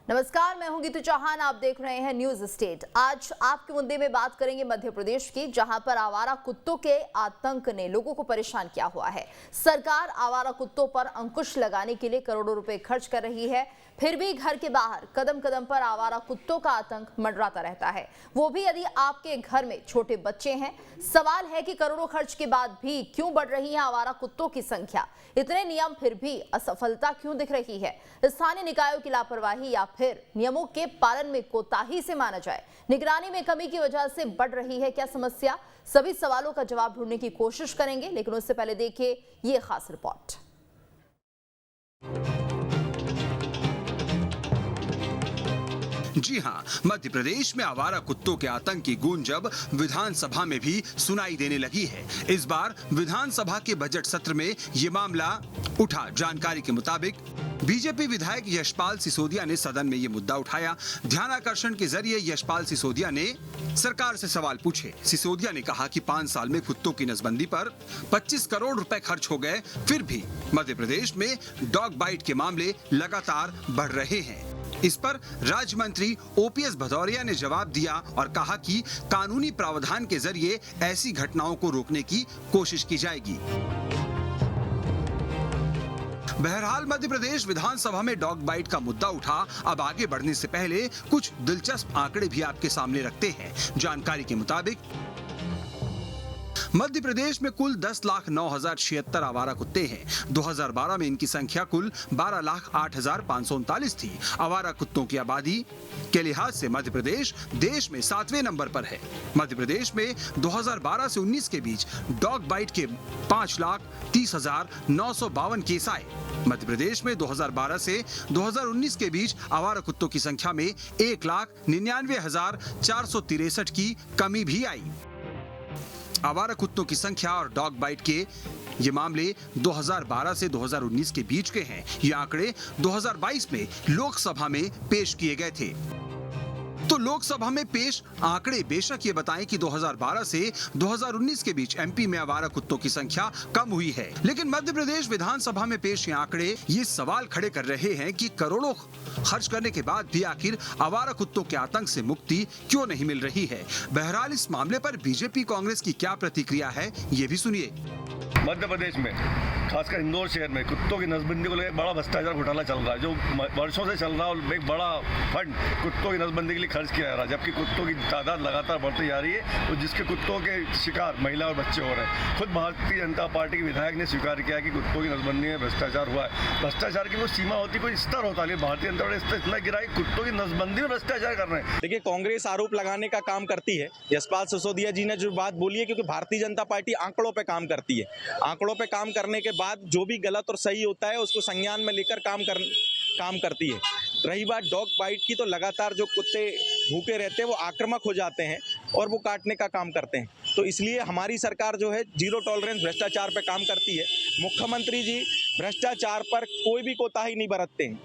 नमस्कार, मैं हूं गीतू चौहान। आप देख रहे हैं न्यूज स्टेट। आज आपके मुद्दे में बात करेंगे मध्य प्रदेश की, जहां पर आवारा कुत्तों के आतंक ने लोगों को परेशान किया हुआ है। सरकार आवारा कुत्तों पर अंकुश लगाने के लिए करोड़ों रुपए खर्च कर रही है, फिर भी घर के बाहर कदम कदम पर आवारा कुत्तों का आतंक मंडराता रहता है, वो भी यदि आपके घर में छोटे बच्चे हैं। सवाल है कि करोड़ों खर्च के बाद भी क्यों बढ़ रही है आवारा कुत्तों की संख्या? इतने नियम फिर भी असफलता क्यों दिख रही है? स्थानीय निकायों की लापरवाही या फिर नियमों के पालन में कोताही से माना जाए? निगरानी में कमी की वजह से बढ़ रही है क्या समस्या? सभी सवालों का जवाब ढूंढने की कोशिश करेंगे, लेकिन उससे पहले देखिए ये खास रिपोर्ट। जी हां, मध्य प्रदेश में आवारा कुत्तों के आतंक की गूंज अब विधानसभा में भी सुनाई देने लगी है। इस बार विधानसभा के बजट सत्र में ये मामला उठा। जानकारी के मुताबिक बीजेपी विधायक यशपाल सिसोदिया ने सदन में ये मुद्दा उठाया। ध्यानाकर्षण के जरिए यशपाल सिसोदिया ने सरकार से सवाल पूछे। सिसोदिया ने कहा कि 5 साल में कुत्तों की नसबंदी पर 25 करोड़ रुपए खर्च हो गए, फिर भी मध्य प्रदेश में डॉग बाइट के मामले लगातार बढ़ रहे हैं। इस पर राज्य मंत्री ओपीएस भदौरिया ने जवाब दिया और कहा कि कानूनी प्रावधान के जरिए ऐसी घटनाओं को रोकने की कोशिश की जाएगी। बहरहाल मध्य प्रदेश विधानसभा में डॉग बाइट का मुद्दा उठा। अब आगे बढ़ने से पहले कुछ दिलचस्प आंकड़े भी आपके सामने रखते हैं। जानकारी के मुताबिक मध्य प्रदेश में कुल 10,09,076 आवारा कुत्ते हैं। 2012 में इनकी संख्या कुल 12,08,539 थी। आवारा कुत्तों की आबादी के लिहाज से मध्य प्रदेश देश में 7वें नंबर पर है। मध्य प्रदेश में 2012 से 19 के बीच डॉग बाइट के 5,30,952 केस आए। मध्य प्रदेश में 2012 से 2019 के बीच आवारा कुत्तों की संख्या में 1,99,463 की कमी भी आई। आवारा कुत्तों की संख्या और डॉग बाइट के ये मामले 2012 से 2019 के बीच के हैं। ये आंकड़े 2022 में लोकसभा में पेश किए गए थे। तो लोकसभा में पेश आंकड़े बेशक ये बताएं कि 2012 से 2019 के बीच एमपी में आवारा कुत्तों की संख्या कम हुई है, लेकिन मध्य प्रदेश विधानसभा में पेश ये आंकड़े ये सवाल खड़े कर रहे हैं कि करोड़ों खर्च करने के बाद भी आखिर आवारा कुत्तों के आतंक से मुक्ति क्यों नहीं मिल रही है। बहरहाल इस मामले पर बीजेपी कांग्रेस की क्या प्रतिक्रिया है, ये भी सुनिए। मध्य प्रदेश में खासकर इंदौर शहर में कुत्तों की नसबंदी को लेकर बड़ा भ्रष्टाचार घोटाला चल रहा है, जो वर्षों से चल रहा है और एक बड़ा फंड कुत्तों की नसबंदी के लिए खर्च किया जा रहा है, जबकि कुत्तों की तादाद लगातार बढ़ती जा रही है और जिसके कुत्तों के शिकार महिला और बच्चे हो रहे हैं। खुद भारतीय जनता पार्टी के विधायक ने स्वीकार किया कि कुत्तों की नसबंदी में भ्रष्टाचार हुआ है। भ्रष्टाचार की कोई सीमा होती, कोई स्तर होता है। भारतीय जनता पार्टी इतना गिरा कि कुत्तों की नसबंदी में भ्रष्टाचार कर रहे हैं। देखिए, कांग्रेस आरोप लगाने का काम करती है। यशपाल सिसोदिया जी ने जो बात बोली है, क्योंकि भारतीय जनता पार्टी आंकड़ों पे काम करती है। आंकड़ों पे काम करने के बाद जो भी गलत और सही होता है उसको संज्ञान में लेकर काम करती है। रही बात डॉग बाइट की, तो लगातार जो कुत्ते भूखे रहते हैं वो आक्रामक हो जाते हैं और वो काटने का काम करते हैं। तो इसलिए हमारी सरकार जो है जीरो टॉलरेंस भ्रष्टाचार पे काम करती है। मुख्यमंत्री जी भ्रष्टाचार पर कोई भी कोताही नहीं बरतते हैं।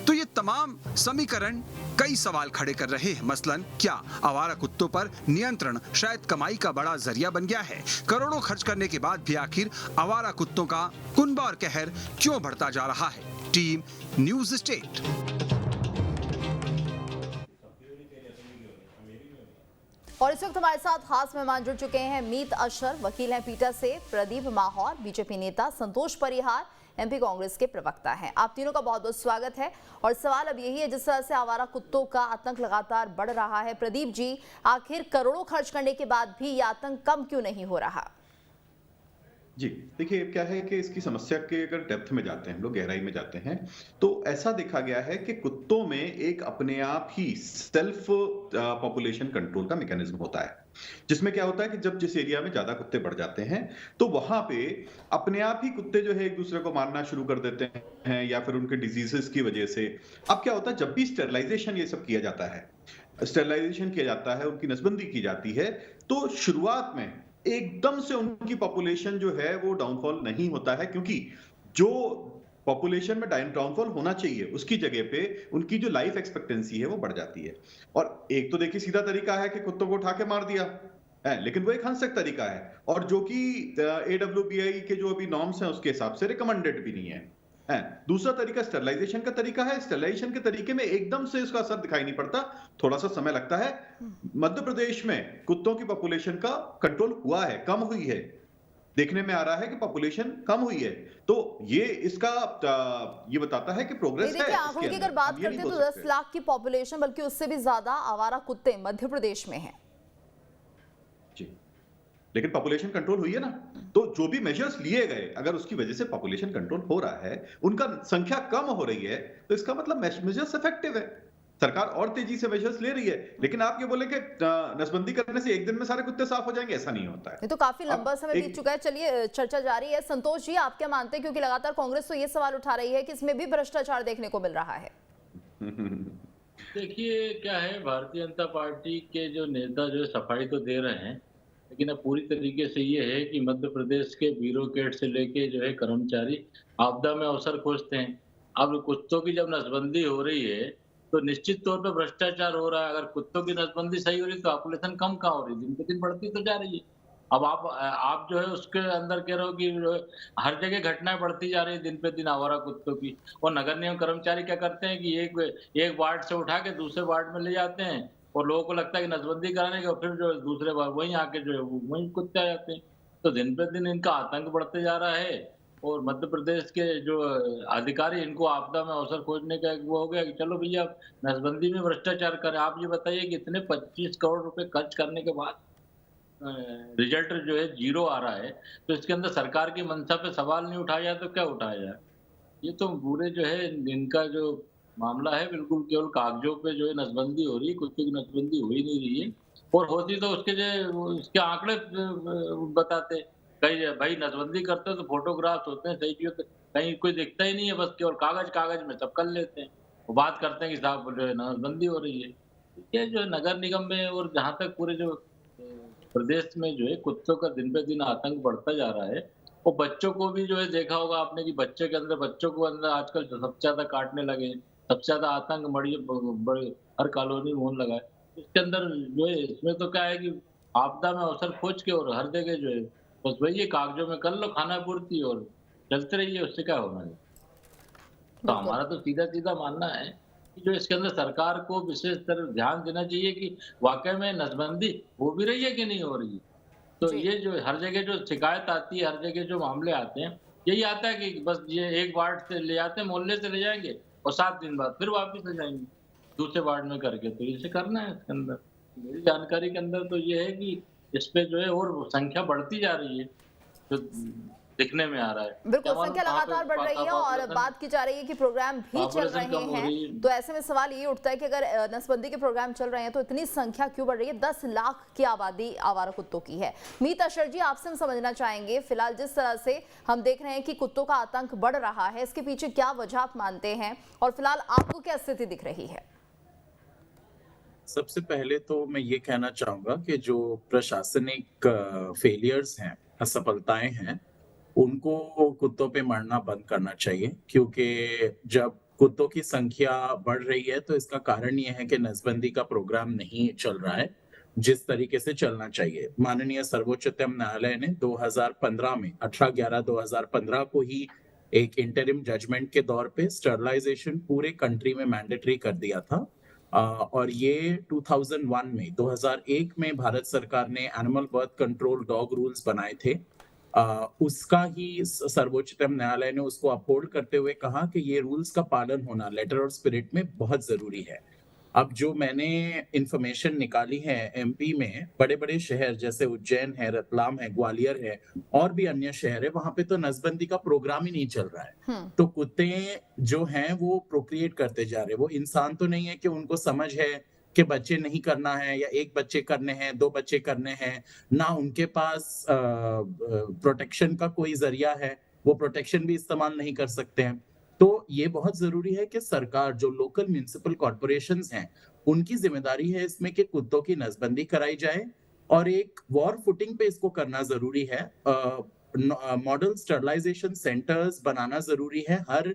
तो ये तमाम समीकरण कई सवाल खड़े कर रहे हैं। मसलन, क्या आवारा कुत्तों पर नियंत्रण शायद कमाई का बड़ा जरिया बन गया है? करोड़ों खर्च करने के बाद भी आखिर आवारा कुत्तों का कुनबा और कहर क्यों बढ़ता जा रहा है? Team news state. और इस वक्त हमारे साथ खास मेहमान जुड़ चुके हैं। मीत अशर वकील हैं पीटा से, प्रदीप माहौर बीजेपी नेता, संतोष परिहार एमपी कांग्रेस के प्रवक्ता हैं। आप तीनों का बहुत बहुत स्वागत है। और सवाल अब यही है, जिस तरह से आवारा कुत्तों का आतंक लगातार बढ़ रहा है, प्रदीप जी, आखिर करोड़ों खर्च करने के बाद भी ये आतंक कम क्यों नहीं हो रहा? जी, देखिए क्या है कि इसकी समस्या के अगर डेप्थ में जाते हैं, हम लोग गहराई में जाते हैं, तो ऐसा देखा गया है कि कुत्तों में एक अपने आप ही सेल्फ पॉपुलेशन कंट्रोल का मैकेनिज्म होता है, जिसमें क्या होता है कि जब जिस एरिया में ज्यादा कुत्ते बढ़ जाते हैं तो वहां पे अपने आप ही कुत्ते जो है एक दूसरे को मारना शुरू कर देते हैं, या फिर उनके डिजीजेस की वजह से। अब क्या होता है, जब भी स्टेरिलाइजेशन ये सब किया जाता है, स्टेरिलाइजेशन किया जाता है, उनकी नसबंदी की जाती है, तो शुरुआत में एकदम से उनकी पॉपुलेशन जो है वो डाउनफॉल नहीं होता है, क्योंकि जो पॉपुलेशन में डाउनफॉल होना चाहिए उसकी जगह पे उनकी जो लाइफ एक्सपेक्टेंसी है वो बढ़ जाती है। और एक तो देखिए सीधा तरीका है कि कुत्तों को उठा के मार दिया है, लेकिन वो एक हिंसक तरीका है और जो कि AWBI के जो अभी नॉर्म्स हैं उसके हिसाब से रिकमेंडेड भी नहीं है। है। दूसरा तरीका स्टरलाइजेशन का तरीका है। स्टरलाइजेशन के तरीके में एकदम से इसका असर दिखाई नहीं पड़ता, थोड़ा सा समय लगता है। मध्य प्रदेश में कुत्तों की पॉपुलेशन का कंट्रोल हुआ है, कम हुई है, देखने में आ रहा है कि पॉपुलेशन कम हुई है। तो ये इसका ये बताता है कि प्रोग्रेस है। देखिए, आंकड़ों की अगर बात करते हैं तो 10 लाख की पॉपुलेशन, बल्कि उससे भी ज्यादा आवारा कुत्ते मध्य प्रदेश में हैं। जी, लेकिन पॉपुलेशन कंट्रोल हुई है ना, तो जो भी मेजर्स लिए गए, अगर उसकी वजह से पॉपुलेशन कंट्रोल हो रहा है, उनका संख्या कम हो रही है, तो इसका मतलब मेजर्स इफेक्टिव है। सरकार और तेजी से मेजर्स ले रही है। लेकिन आप ये बोले कि नसबंदी करने से एक दिन में सारे कुत्ते साफ हो जाएंगे, ऐसा नहीं होता है। ये तो काफी लंबा समय बीत चुका है। चलिए, चर्चा जारी है। संतोष जी, आप क्या मानते हैं, क्योंकि लगातार कांग्रेस तो ये सवाल उठा रही है कि इसमें भी भ्रष्टाचार देखने को मिल रहा है। देखिए क्या है, भारतीय जनता पार्टी के जो नेता जो है सफाई तो दे रहे हैं, लेकिन अब पूरी तरीके से ये है कि मध्य प्रदेश के ब्यूरोक्रेट से लेके जो है कर्मचारी आपदा में अवसर खोजते हैं। अब कुत्तों की जब नसबंदी हो रही है तो निश्चित तौर पे भ्रष्टाचार हो रहा है। अगर कुत्तों की नसबंदी सही हो रही तो पॉपुलेशन कम कहाँ हो रही, दिन पे दिन बढ़ती तो जा रही है। अब आप जो है उसके अंदर कह रहे हो कि जो है हर जगह घटनाएं बढ़ती जा रही है दिन पे दिन आवारा कुत्तों की। और नगर निगम कर्मचारी क्या करते हैं कि एक वार्ड से उठा के दूसरे वार्ड में ले जाते हैं और लोगों को लगता है कि नसबंदी कराने के, और फिर जो दूसरे बार वहीं आके जो है वहीं कुत्ते आ जाते हैं। तो दिन पे दिन इनका आतंक बढ़ते जा रहा है। और मध्य प्रदेश के जो अधिकारी, इनको आपदा में अवसर खोजने का एक वो हो गया कि चलो भैया नसबंदी में भ्रष्टाचार करें। आप ये बताइए कि इतने 25 करोड़ रुपए खर्च करने के बाद रिजल्ट जो है जीरो आ रहा है, तो इसके अंदर सरकार की मंशा पे सवाल नहीं उठाया जाए तो क्या उठाया जाए। ये तो पूरे जो है इनका जो मामला है बिल्कुल केवल कागजों पे जो है नसबंदी हो रही है, कुत्ते की नसबंदी हो ही नहीं रही है। और होती तो उसके जो उसके आंकड़े बताते, कहीं भाई नसबंदी करते हो तो फोटोग्राफ्स होते हैं, सही चीज होते, कहीं कोई दिखता ही नहीं है, बस केवल कागज कागज में सब कर लेते हैं। वो बात करते हैं कि साहब जो है नसबंदी हो रही है। ये जो है नगर निगम में और जहाँ तक पूरे जो प्रदेश में जो है कुत्तों का दिन पे दिन आतंक बढ़ता जा रहा है। और बच्चों को भी जो है देखा होगा आपने कि बच्चों को अंदर आजकल सबसे ज्यादा काटने लगे, सबसे ज्यादा आतंक बड़ी हर कॉलोनी में होने लगा है। इसके अंदर जो है इसमें तो क्या है कि आपदा में अवसर खोज के और हर जगह जो है बस वही ये कागजों में कर लो खाना पूर्ति और चलते रहिए, उससे क्या होना है। तो हमारा तो सीधा सीधा मानना है कि जो इसके अंदर सरकार को विशेष तरह ध्यान देना चाहिए कि वाकई में नसबंदी हो भी रही है कि नहीं हो रही है। तो ये जो हर जगह जो शिकायत आती है, हर जगह जो मामले आते हैं, यही आता है कि बस ये एक वार्ड से ले जाते हैं, मोहल्ले से ले जाएंगे और 7 दिन बाद फिर वापिस ले जाएंगे दूसरे वार्ड में करके। तो इसे करना है इसके अंदर। मेरी जानकारी के अंदर तो ये है कि इस पे जो है और संख्या बढ़ती जा रही है, जो दिखने में आ रहा है। बिल्कुल, संख्या लगातार बढ़ रही है और बात की जा रही है कि प्रोग्राम भी चल रहे हैं। तो ऐसे में सवाल ये उठता है कि अगर नसबंदी के प्रोग्राम चल रहे हैं तो इतनी संख्या क्यों बढ़ रही है। 10 लाख की आबादी आवारा कुत्तों की है। मीत अशर जी, आपसे हम समझना चाहेंगे, फिलहाल जिस तरह से हम देख रहे हैं कि कुत्तों का आतंक बढ़ रहा है, इसके पीछे क्या वजह आप मानते हैं और फिलहाल आपको क्या स्थिति दिख रही है? सबसे पहले तो मैं ये कहना चाहूंगा कि जो प्रशासनिक फेलियर्स हैं, असफलताएं हैं, उनको कुत्तों पे मरना बंद करना चाहिए। क्योंकि जब कुत्तों की संख्या बढ़ रही है तो इसका कारण ये है कि नसबंदी का प्रोग्राम नहीं चल रहा है जिस तरीके से चलना चाहिए। माननीय सर्वोच्चतम न्यायालय ने 2015 में 18/11/2015 को ही एक इंटरिम जजमेंट के दौर पे स्टरलाइजेशन पूरे कंट्री में मैंडेटरी कर दिया था। और ये 2001 में भारत सरकार ने animal birth control dog rules बनाए थे। उसका ही सर्वोच्चतम न्यायालय ने उसको अपहोल्ड करते हुए कहा कि ये रूल्स का पालन होना लेटर और स्पिरिट में बहुत जरूरी है। अब जो मैंने इंफॉर्मेशन निकाली है, एमपी में बड़े बड़े शहर जैसे उज्जैन है, रतलाम है, ग्वालियर है और भी अन्य शहर है, वहां पे तो नसबंदी का प्रोग्राम ही नहीं चल रहा है। तो कुत्ते जो हैं वो प्रोक्रिएट करते जा रहे हैं। वो इंसान तो नहीं है कि उनको समझ है कि बच्चे नहीं करना है या एक बच्चे करने हैं, 2 बच्चे करने हैं, ना उनके पास प्रोटेक्शन का कोई जरिया है, वो प्रोटेक्शन भी इस्तेमाल नहीं कर सकते हैं। तो ये बहुत जरूरी है कि सरकार, जो लोकल म्युनिसिपल कॉर्पोरेशंस हैं, उनकी जिम्मेदारी है इसमें कि कुत्तों की नसबंदी कराई जाए और एक वॉर फुटिंग पे इसको करना जरूरी है। मॉडल स्टरलाइजेशन सेंटर्स बनाना जरूरी है। हर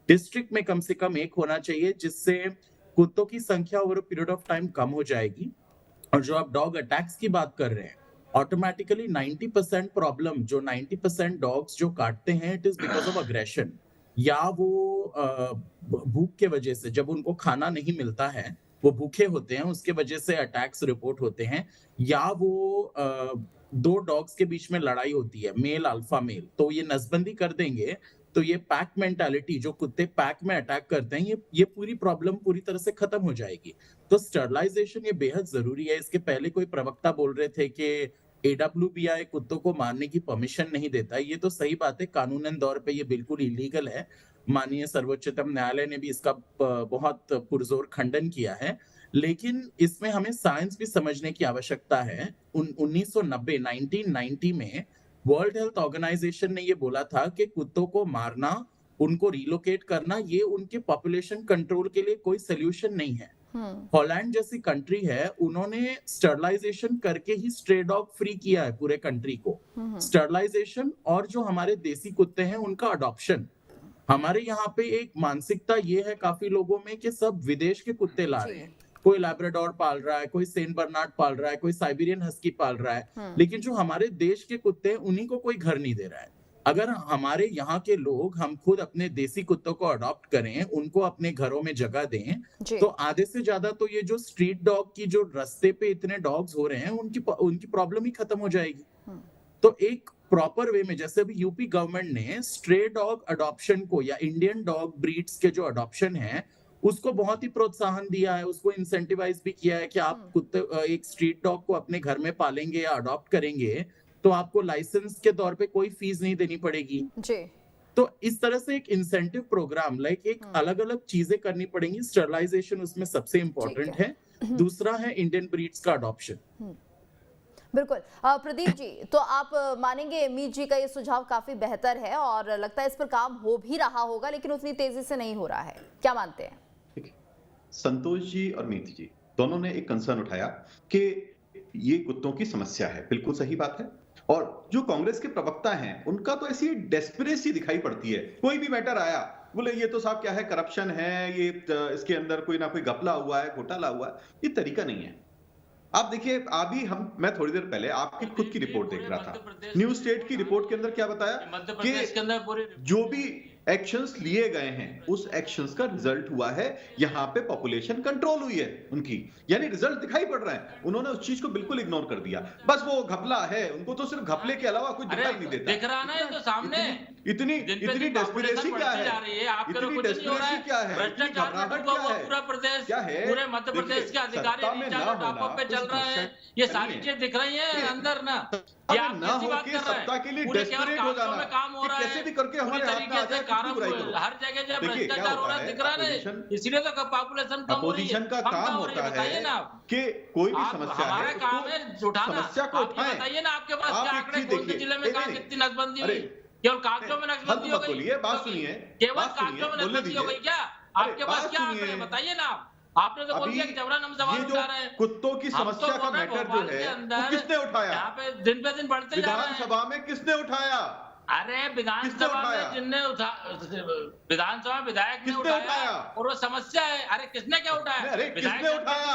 डिस्ट्रिक्ट में कम से कम एक होना चाहिए जिससे कुत्तों की संख्या ओवर पीरियड ऑफ टाइम कम हो जाएगी। और जो आप डॉग अटैक्स की बात कर रहे हैं, ऑटोमेटिकली 90% प्रॉब्लम, जो 90% डॉग्स जो काटते हैं, it is because of aggression. या वो भूख के वजह से, जब उनको खाना नहीं मिलता है, वो भूखे होते हैं, उसके वजह से अटैक्स रिपोर्ट होते हैं, या वो दो डॉग्स के बीच में लड़ाई होती है, मेल अल्फा मेल, तो ये नसबंदी कर देंगे तो ये पैक मेंटालिटी, जो कुत्ते पैक में अटैक करते हैं, ये पूरी प्रॉब्लम पूरी तरह से खत्म हो जाएगी। तो स्टरलाइजेशन ये बेहद जरूरी है। इसके पहले कोई प्रवक्ता बोल रहे थे कि AWBI कुत्तों को मारने की परमिशन नहीं देता। ये तो सही बात है, कानूनन तौर पे ये बिल्कुल इलीगल है। माननीय सर्वोच्चतम न्यायालय ने भी इसका बहुत पुरजोर खंडन किया है, लेकिन इसमें हमें साइंस भी समझने की आवश्यकता है। 1990 में वर्ल्ड हेल्थ ऑर्गेनाइजेशन ने ये बोला था कि कुत्तों को मारना, उनको रिलोकेट करना, ये उनके पॉपुलेशन कंट्रोल के लिए कोई सोल्यूशन नहीं है। हॉलैंड जैसी कंट्री है, उन्होंने स्टरलाइजेशन करके ही स्ट्रे डॉग फ्री किया है पूरे कंट्री को। स्टरलाइजेशन और जो हमारे देसी कुत्ते हैं उनका अडॉप्शन। हमारे यहाँ पे एक मानसिकता ये है काफी लोगों में कि सब विदेश के कुत्ते ला रहे हैं। कोई लैब्राडोर पाल रहा है, कोई सेंट बर्नार्ड पाल रहा है, कोई साइबेरियन हस्की पाल रहा है, लेकिन जो हमारे देश के कुत्ते हैं उन्हीं को कोई घर नहीं दे रहा है। अगर हमारे यहाँ के लोग, हम खुद अपने देसी कुत्तों को अडॉप्ट करें, उनको अपने घरों में जगह दें, तो आधे से ज्यादा तो ये जो स्ट्रीट डॉग की, जो रास्ते पे इतने डॉग्स हो रहे हैं, उनकी प्रॉब्लम ही खत्म हो जाएगी। तो एक प्रॉपर वे में, जैसे अभी यूपी गवर्नमेंट ने स्ट्रे डॉग अडॉप्शन को, या इंडियन डॉग ब्रीड्स के जो अडॉप्शन है, उसको बहुत ही प्रोत्साहन दिया है, उसको इंसेंटिवाइज भी किया है कि आप कुत्ते, एक स्ट्रीट डॉग को अपने घर में पालेंगे या अडॉप्ट करेंगे तो आपको लाइसेंस के तौर पे कोई फीस नहीं देनी पड़ेगी जी। तो इस तरह से एक इंसेंटिव प्रोग्राम, लाइक एक अलग अलग चीजें करनी पड़ेंगी। स्टरलाइजेशन उसमें सबसे इंपॉर्टेंट है। दूसरा है इंडियन ब्रीड्स का अडॉप्शन। बिल्कुल। प्रदीप जी, तो आप मानेंगे मीत जी का ये सुझाव काफी बेहतर है और लगता है इस पर काम हो भी रहा होगा, लेकिन उतनी तेजी से नहीं हो रहा है, क्या मानते हैं? संतोष जी और मीत जी दोनों ने एक कंसर्न उठाया कि ये कुत्तों की समस्या है, बिल्कुल सही बात है। और जो कांग्रेस के प्रवक्ता हैं, उनका तो ऐसी डेस्परेसी दिखाई पड़ती है। कोई भी मैटर आया, बोले ये तो साहब क्या है, करप्शन है, ये इसके अंदर कोई ना कोई घपला हुआ है, घोटाला हुआ है। ये तरीका नहीं है। आप देखिए, अभी मैं थोड़ी देर पहले आपकी खुद की रिपोर्ट देख रहा था, न्यूज स्टेट की रिपोर्ट के अंदर क्या बताया कि जो भी एक्शंस लिए गए हैं, उस एक्शंस का रिजल्ट हुआ है, यहाँ पे पॉपुलेशन कंट्रोल हुई है उनकी, यानी रिजल्ट दिखाई पड़ रहा है। उन्होंने उस चीज को बिल्कुल इग्नोर कर दिया। बस वो घपला है, उनको तो सिर्फ घपले के अलावा कुछ दिखाई नहीं देता। दिख रहा ना है तो सामने इतनी डेस्परेसी क्या है, इतनी डेस्परेसी क्या है, इतनी घबराहट क्या है, पूरे मध्य प्रदेश के अधिकारी टापों पे चल रहे हैं, ये सारी चीजें दिख रही है अंदर ना। ना हो के सत्ता के लिए डेस्परेट हो जाना, कैसे भी करके हमारे हाथ में आ जाए, हर जगह जब भ्रष्टाचार हो रहा है दिख रहा है, इसलिए तो पॉपुलेशन कम हो रही है। अपोजिशन का काम होता है कि कोई भी समस्या है, काम है उठाना, समस्या को उठाएं। बताइए ना आपके पास क्या आंकड़े, कौन से जिले में कहाँ कितनी नसबंदी हुई? केवल कागजों में नसबंदी हो गई? बात सुनिए, केवल कागजों में नसबंदी हो गई क्या? आपके पास क्या आंकड़े बताइए ना। आपने तो बोल दिया कि जबरन हम सवाल उठा रहे हैं। कुत्तों की समस्या का मैटर जो है वो किसने उठाया? यहाँ पे दिन पे दिन बढ़ते जा रहे हैं। विधानसभा में किसने उठाया? अरे विधानसभा में जिनने विधानसभा विधायक ने उठाया और वो समस्या है। अरे किसने क्या उठाया? किसने उठाया?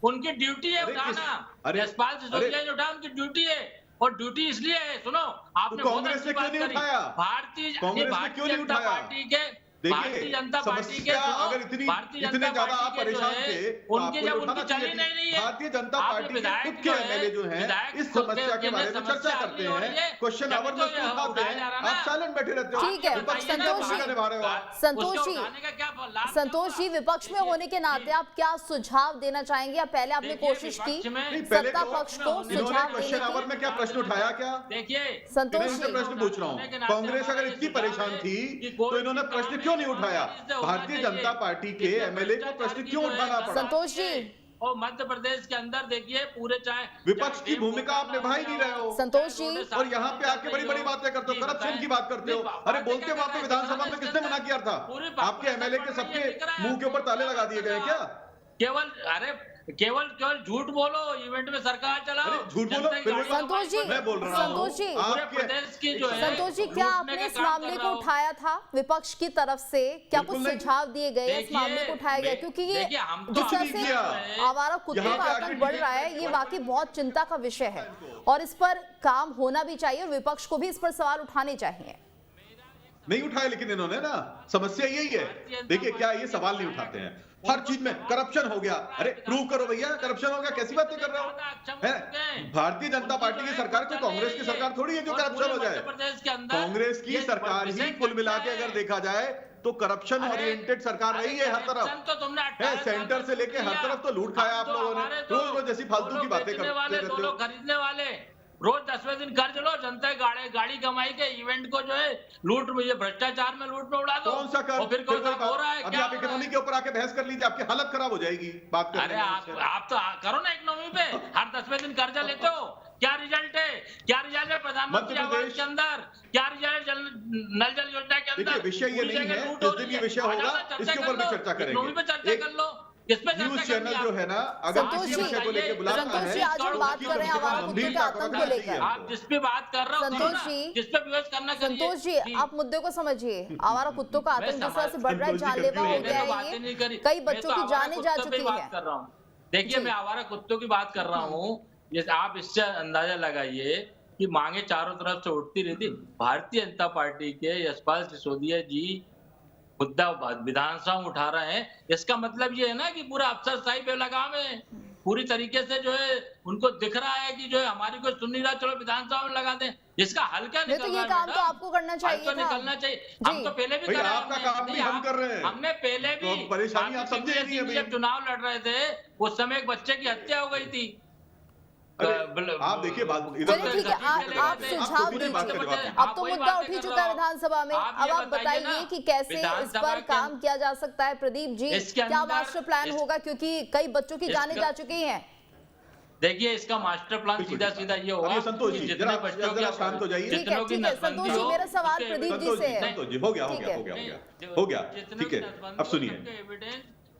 उनकी ड्यूटी है उठाना। यशपाल सिसोदिया ने उठाया, उनकी ड्यूटी है। और ड्यूटी इसलिए है, सुनो आपने बहुत अच्छी बात करी, भारतीय जनता पार्टी के, भारतीय जनता पार्टी के, अगर इतने ज्यादा आप परेशान थे, उनकी जब उनकी चली नहीं है, भारतीय जनता पार्टी के खुद के एमएलए जो हैं इस समस्या के बारे में चर्चा करते हैं, क्वेश्चन आवर में उठाते हैं, आप साइलेंट बैठे रहते हो। ठीक है संतोष जी, विपक्ष में होने के नाते आप क्या सुझाव देना चाहेंगे? आप पहले आपने कोशिश की सत्ता पक्ष को सुझाव क्वेश्चन आवर में क्या प्रश्न उठाया? क्या देखिए संतोष जी, प्रश्न पूछ रहा हूँ, कांग्रेस अगर इतनी परेशान थी तो इन्होंने प्रश्न क्यों नहीं उठाया? भारतीय जनता पार्टी के एमएलए को प्रश्न क्यों उठाना पड़ा? संतोष जी, और मध्य प्रदेश के अंदर देखिए पूरे चाहे विपक्ष की भूमिका आप निभा ही नहीं रहे हो संतोष जी, और यहाँ पे आके बड़ी बड़ी बातें करते हो, करप्शन की बात करते हो। अरे बोलते वहां पे विधानसभा में किसने मना किया था? आपके एमएलए के सबके मुंह के ऊपर ताले लगा दिए गए क्या? केवल झूठ बोलो, इवेंट में सरकार चलाओ, झूठ बोलो। संतोष जी, मैं बोल रहा हूं, संतोष जी, प्रदेश की जो है, संतोष जी, क्या आपने इस मामले को उठाया था विपक्ष की तरफ से? क्या कुछ सुझाव दिए गए, इस मामले को उठाया गया? क्योंकि ये जिस तरह से आवारा कुत्तों का आतंक बढ़ रहा है, ये वाकई बहुत चिंता का विषय है और इस पर काम होना भी चाहिए और विपक्ष को भी इस पर सवाल उठाने चाहिए। नहीं उठाए, लेकिन इन्होंने ना, समस्या यही है। देखिए क्या ये सवाल नहीं उठाते हैं, हर चीज में करप्शन हो गया। अरे प्रूव करो भैया, करप्शन हो गया, कैसी बातें कर रहे हो? है भारतीय जनता पार्टी की सरकार, कोई कांग्रेस की सरकार थोड़ी है जो करप्शन हो जाए। कांग्रेस की सरकार ही कुल मिला के अगर देखा जाए तो करप्शन ओरिएंटेड सरकार रही है हर तरफ, है सेंटर से लेके हर तरफ तो लूट खाया आप लोगों ने। रोज रोज जैसी फालतू की बातें करते रहते हो। खरीदने वाले रोज 10वें दिन कर्ज लो, जनता गाड़ी कमाई के इवेंट को जो है लूट में, ये भ्रष्टाचार में लूट में उड़ा दो। कौन सा कर, और फिर कौन सा हो रहा है? अभी आप इकोनॉमी के ऊपर आके बहस कर लीजिए, आपकी हालत खराब हो जाएगी बात करने अरे आप तो करो ना इकोनॉमी पे, हर 10वें दिन कर्जा लेते हो। क्या रिजल्ट है? क्या रिजल्ट है प्रधानमंत्री आवास के अंदर? क्या रिजल्ट नल जल योजना के अंदर? विषय ये नहीं है, जिस दिन ये विषय होगा इसके ऊपर भी चर्चा करेंगे। इकोनॉमी पे चर्चा कर लो। न्यूज चैनल जो है ना, अगर किसी विषय को लेकर बुलाता है, संतोष जी आज हम बात कर रहे हैं आवारा कुत्तों के आतंक को लेकर। आप जिस पे बात कर रहे हो संतोष जी, जिस पे विवेक करना करिए। संतोष जी आप मुद्दे को समझिए। आवारा कुत्तों का आतंक जिस तरह से बढ़ रहा है, जानलेवा हो गया है ये, कई बच्चों की जानें जा चुकी है। देखिए मैं आवारा कुत्तों की बात कर रहा हूँ, आप इससे अंदाजा लगाइए कि मांगे चारों तरफ से उठती रहती। भारतीय जनता पार्टी के यशपाल सिसोदिया जी मुद्दा विधानसभा में उठा रहे हैं, इसका मतलब ये है ना कि पूरा अफसरशाही पे लगाम है। पूरी तरीके से जो है उनको दिख रहा है कि जो है हमारी कोई सुन नहीं रहा, चलो विधानसभा में लगा दें। इसका हल क्या निकल रहा है? ये काम तो आपको करना चाहिए था। निकलना चाहिए। हम तो पहले भी कर रहे हैं, आपका काम भी हम कर रहे हैं। हमने पहले भी परेशानी आप समझे नहीं अभी। जब चुनाव लड़ रहे थे उस समय एक बच्चे की हत्या हो गई थी। आप देखिए बात, चलिए ठीक है, आप सुझाव दीजिए। अब तो मुद्दा उठ ही चुका है विधानसभा में, अब आप बताइए कि कैसे इस पर काम किया जा सकता है। प्रदीप जी क्या मास्टर प्लान होगा, क्योंकि कई बच्चों की जानें जा चुकी हैं। देखिए इसका मास्टर प्लान सीधा सीधा ये होगा। संतोष जी जरा शांत हो जाइए। ठीक है संतोष जी, मेरा सवाल प्रदीप जी से है। संतोष जी हो गया, ठीक है। अब सुनिए,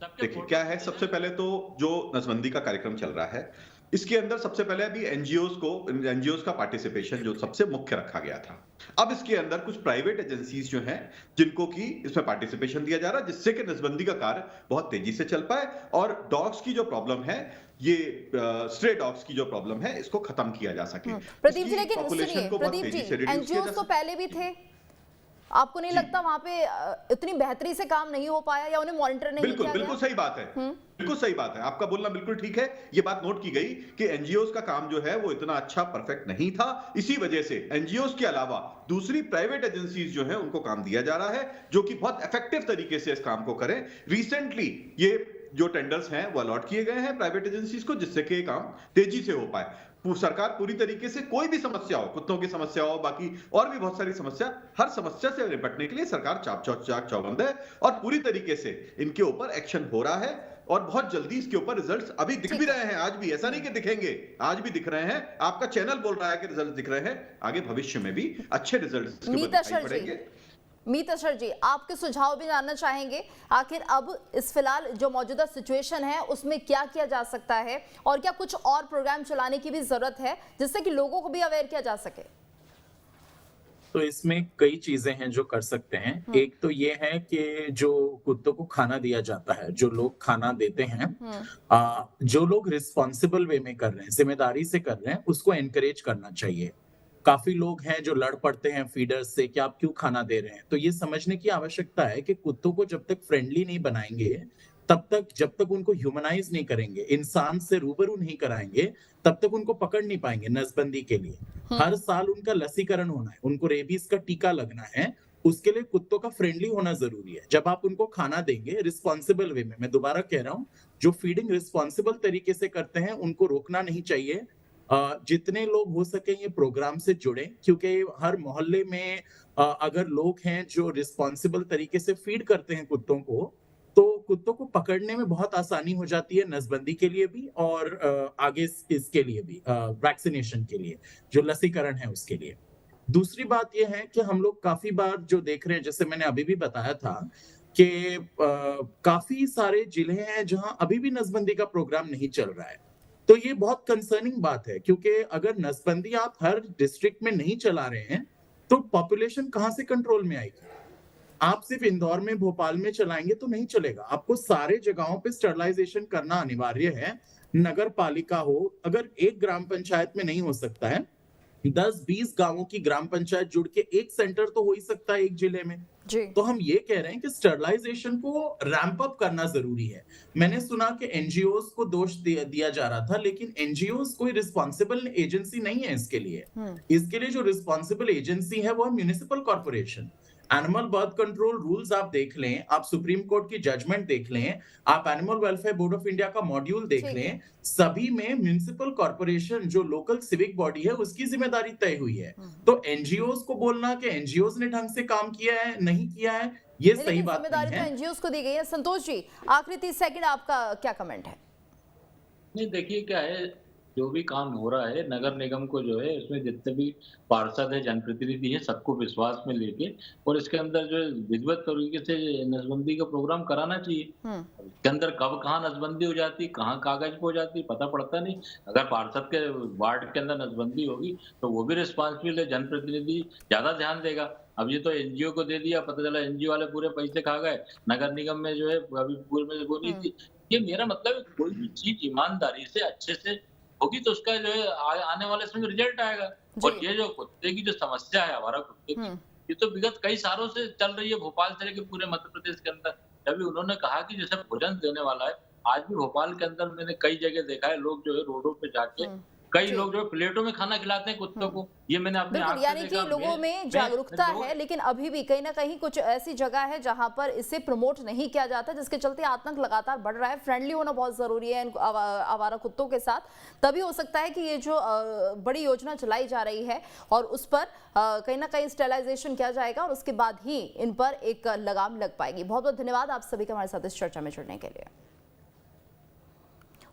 देखिए क्या है, सबसे पहले तो जो नसबंदी का कार्यक्रम चल रहा है, इसके अंदर सबसे पहले अभी एनजीओज का पार्टिसिपेशन जो सबसे मुख्य रखा गया था। अब इसके अंदर कुछ प्राइवेट एजेंसीज जो हैं जिनको कि इसमें पार्टिसिपेशन दिया जा रहा है, जिससे कि नसबंदी का कार्य बहुत तेजी से चल पाए और डॉग्स की जो प्रॉब्लम है, ये स्ट्रे डॉग्स की जो प्रॉब्लम है, इसको खत्म किया जा सके। प्रदीप जी लेकिन सुनिए प्रदीप जी, एनजीओज तो पहले भी थे, आपको नहीं लगता वहां पे इतनी बेहतरी से काम नहीं हो पाया या उन्हें मॉनिटर नहीं किया गया? बिल्कुल सही बात है, बिल्कुल सही बात है, आपका बोलना बिल्कुल ठीक है। ये बात नोट की गई कि एनजीओज का काम जो है वो इतना अच्छा परफेक्ट नहीं था, इसी वजह से एनजीओज के अलावा दूसरी प्राइवेट एजेंसीज जो है उनको काम दिया जा रहा है, जो कि बहुत इफेक्टिव तरीके से इस काम को करें। रिसेंटली ये जो टेंडर्स हैं वो अलॉट किए गए हैं प्राइवेट एजेंसीज को, जिससे कि काम तेजी से हो पाए। सरकार पूरी तरीके से कोई भी समस्या हो, कुत्तों की समस्या हो, बाकी और भी बहुत सारी समस्या, हर समस्या से निपटने के लिए सरकार चाक चौबंद है और पूरी तरीके से इनके ऊपर एक्शन हो रहा है और बहुत जल्दी इसके ऊपर रिजल्ट्स अभी दिख भी रहे हैं। आज भी ऐसा नहीं कि दिखेंगे, आज भी दिख रहे हैं। आपका चैनल बोल रहा है कि रिजल्ट दिख रहे हैं, आगे भविष्य में भी अच्छे रिजल्ट्स दिखाई पड़ेंगे। मीतशर जी आपके सुझाव भी जानना चाहेंगे, आखिर अब इस फिलहाल जो मौजूदा सिचुएशन है उसमें क्या किया जा सकता है और क्या कुछ और प्रोग्राम चलाने की भी जरूरत है जिससे कि लोगों को भी अवेयर किया जा सके? तो इसमें कई चीजें हैं जो कर सकते हैं। एक तो ये है कि जो कुत्तों को खाना दिया जाता है, जो लोग खाना देते हैं, जो लोग रिस्पॉन्सिबल वे में कर रहे हैं, जिम्मेदारी से कर रहे हैं, उसको एनकरेज करना चाहिए। काफी लोग हैं जो लड़ पड़ते हैं फीडर्स से कि आप क्यों खाना दे रहे हैं। तो ये समझने की आवश्यकता है कि कुत्तों को जब तक फ्रेंडली नहीं बनाएंगे, तब तक जब तक उनको ह्यूमनाइज नहीं करेंगे, इंसान से रूबरू नहीं कराएंगे, तब तक उनको पकड़ नहीं पाएंगे नसबंदी के लिए। हर साल उनका लसीकरण होना है, उनको रेबीज का टीका लगना है, उसके लिए कुत्तों का फ्रेंडली होना जरूरी है। जब आप उनको खाना देंगे रिस्पॉन्सिबल वे में, मैं दोबारा कह रहा हूँ, जो फीडिंग रिस्पॉन्सिबल तरीके से करते हैं उनको रोकना नहीं चाहिए। जितने लोग हो सके ये प्रोग्राम से जुड़े, क्योंकि हर मोहल्ले में अगर लोग हैं जो रिस्पॉन्सिबल तरीके से फीड करते हैं कुत्तों को, तो कुत्तों को पकड़ने में बहुत आसानी हो जाती है, नसबंदी के लिए भी और आगे इसके लिए भी, वैक्सीनेशन के लिए, जो लसीकरण है उसके लिए। दूसरी बात यह है कि हम लोग काफी बार जो देख रहे हैं, जैसे मैंने अभी भी बताया था कि काफी सारे जिले हैं जहां अभी भी नसबंदी का प्रोग्राम नहीं चल रहा है। तो ये बहुत कंसर्निंग बात है, क्योंकि अगर नसबंदी आप हर डिस्ट्रिक्ट में नहीं चला रहे हैं तो पॉपुलेशन कहां से कंट्रोल में आएगी? आप सिर्फ इंदौर में, भोपाल में चलाएंगे तो नहीं चलेगा, आपको सारे जगहों पे स्टरलाइजेशन करना अनिवार्य है। नगर पालिका हो, अगर एक ग्राम पंचायत में नहीं हो सकता है 10-20 गांवों की ग्राम पंचायत जुड़ के एक सेंटर तो हो ही सकता है एक जिले में। जी। तो हम ये कह रहे हैं कि स्टरलाइजेशन को रैंप अप करना जरूरी है। मैंने सुना कि एनजीओस को दोष दिया जा रहा था, लेकिन एनजीओस कोई रिस्पॉन्सिबल एजेंसी नहीं है इसके लिए। इसके लिए जो रिस्पॉन्सिबल एजेंसी है वो है municipal corporation. Animal birth control rules आप देख लें, आप सुप्रीम कोर्ट की जजमेंट देख लें, आप animal welfare board of India का मॉड्यूल देख लें, सभी में म्युनिसिपल कॉर्पोरेशन जो लोकल सिविक बॉडी है उसकी जिम्मेदारी तय हुई है। तो एनजीओस को बोलना कि एनजीओस ने ढंग से काम किया है, नहीं किया है, ये सही बात नहीं है। जिम्मेदारी तो एनजीओस को दी गई है। संतोष जी, आखिरी 30 सेकंड, आपका क्या कमेंट है? नहीं, देखिए क्या है, जो भी काम हो रहा है नगर निगम को जो है उसमें जितने भी पार्षद है, जनप्रतिनिधि है, सबको विश्वास में लेके और इसके अंदर जो विधिवत तरीके से नसबंदी का प्रोग्राम कराना चाहिए। इसके अंदर कब कहाँ नसबंदी हो जाती, कहाँ कागज पे हो जाती, पता पड़ता नहीं। अगर पार्षद के वार्ड के अंदर नसबंदी होगी तो वो भी रिस्पॉन्सिबल है, जनप्रतिनिधि ज्यादा ध्यान देगा। अब ये तो एनजीओ को दे दिया, पता चला एनजीओ वाले पूरे पैसे खा गए, नगर निगम में जो है अभी पूरे में वो नहीं थी। ये मेरा मतलब कोई भी चीज ईमानदारी से अच्छे से होगी तो उसका जो है आने वाले समय में रिजल्ट आएगा। और ये जो कुत्ते की जो समस्या है, हमारा कुत्ते की, ये तो विगत कई सालों से चल रही है भोपाल से लेकर पूरे मध्य प्रदेश के अंदर। जब उन्होंने कहा कि जैसे भोजन देने वाला है, आज भी भोपाल के अंदर मैंने कई जगह देखा है, लोग जो है रोडों पे जाके कई लोग जो प्लेटों में खाना खिलाते हैं कुत्तों को। ये मैंने अपने आंख से देखा। यानी कि लोगों में जागरूकता है, लेकिन अभी भी कहीं ना कहीं कुछ ऐसी जगह है जहां पर इसे प्रमोट नहीं किया जाता, जिसके चलते आतंक लगातार बढ़ रहा है। फ्रेंडली होना बहुत जरूरी है इन आवारा कुत्तों के साथ, तभी हो सकता है कि ये जो बड़ी योजना चलाई जा रही है और उस पर कहीं ना कहीं स्टेरिलाइजेशन किया जाएगा और उसके बाद ही इन पर एक लगाम लग पाएगी। बहुत बहुत धन्यवाद आप सभी के हमारे साथ इस चर्चा में जुड़ने के लिए।